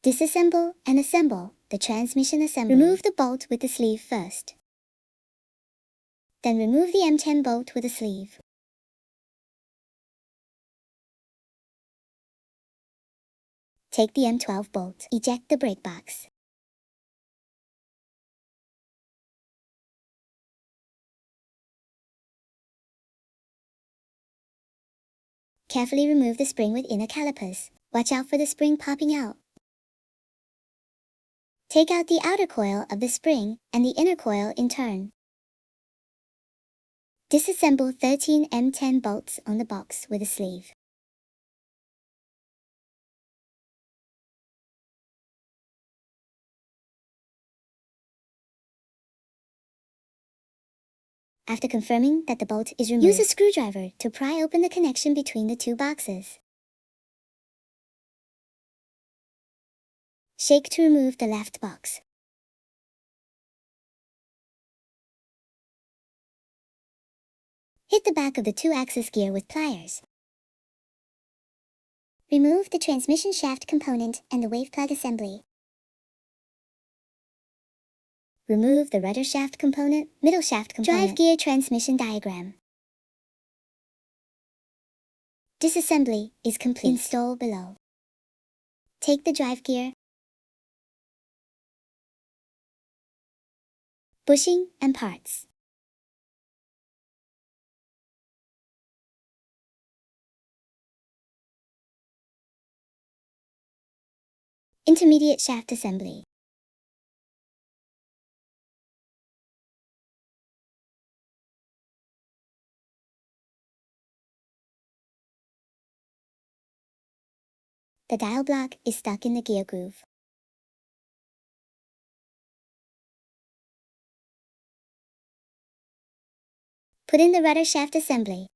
Disassemble and assemble the transmission assembly. Remove the bolt with the sleeve first. Then remove the M10 bolt with the sleeve. Take the M12 bolt. Eject the brake box. Carefully remove the spring with inner calipers. Watch out for the spring popping out. Take out the outer coil of the spring and the inner coil in turn. Disassemble 13 M10 bolts on the box with a sleeve. After confirming that the bolt is removed, use a screwdriver to pry open the connection between the two boxes. Shake to remove the left box. Hit the back of the 2-axis gear with pliers. Remove the transmission shaft component and the wave plug assembly. Remove the rudder shaft component, middle shaft component, drive gear transmission diagram. Disassembly is complete. Install below. Take the drive gear, bushing and parts. Intermediate shaft assembly. The dial block is stuck in the gear groove. Put in the rudder shaft assembly.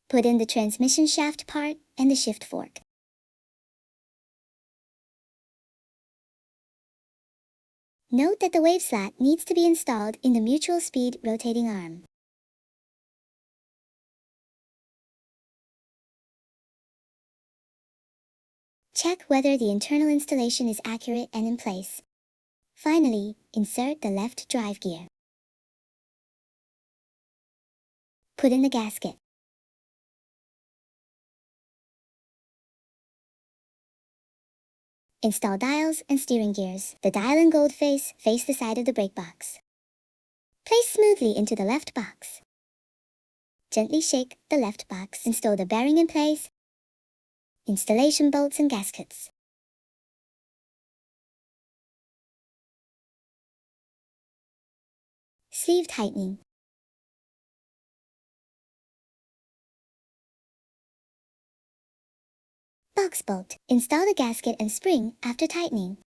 Put in the transmission shaft part and the shift fork. Note that the wave slot needs to be installed in the mutual speed rotating arm. Check whether the internal installation is accurate and in place. Finally, insert the left drive gear. Put in the gasket. Install dials and steering gears. The dial and gold face the side of the brake box. Place smoothly into the left box. Gently shake the left box. Install the bearing in place. Installation bolts and gaskets. Sleeve tightening. Box bolt. Install the gasket and spring after tightening.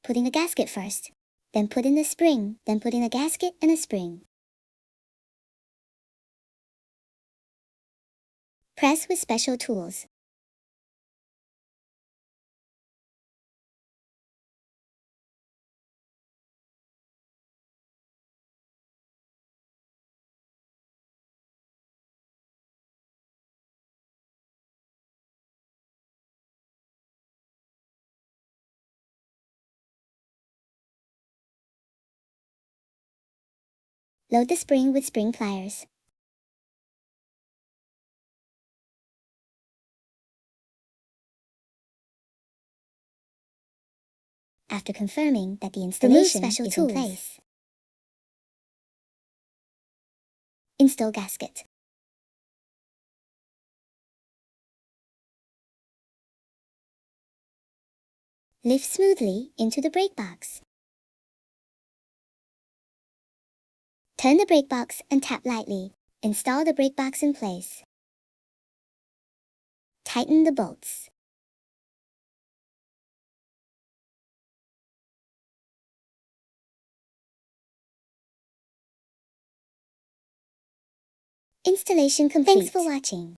Put in the gasket first, then put in the spring, then put in a gasket and a spring. Press with special tools. Load the spring with spring pliers. After confirming that the installation is in place, install gasket. Lift smoothly into the brake box. Turn the brake box and tap lightly. Install the brake box in place. Tighten the bolts. Installation complete. Thanks for watching.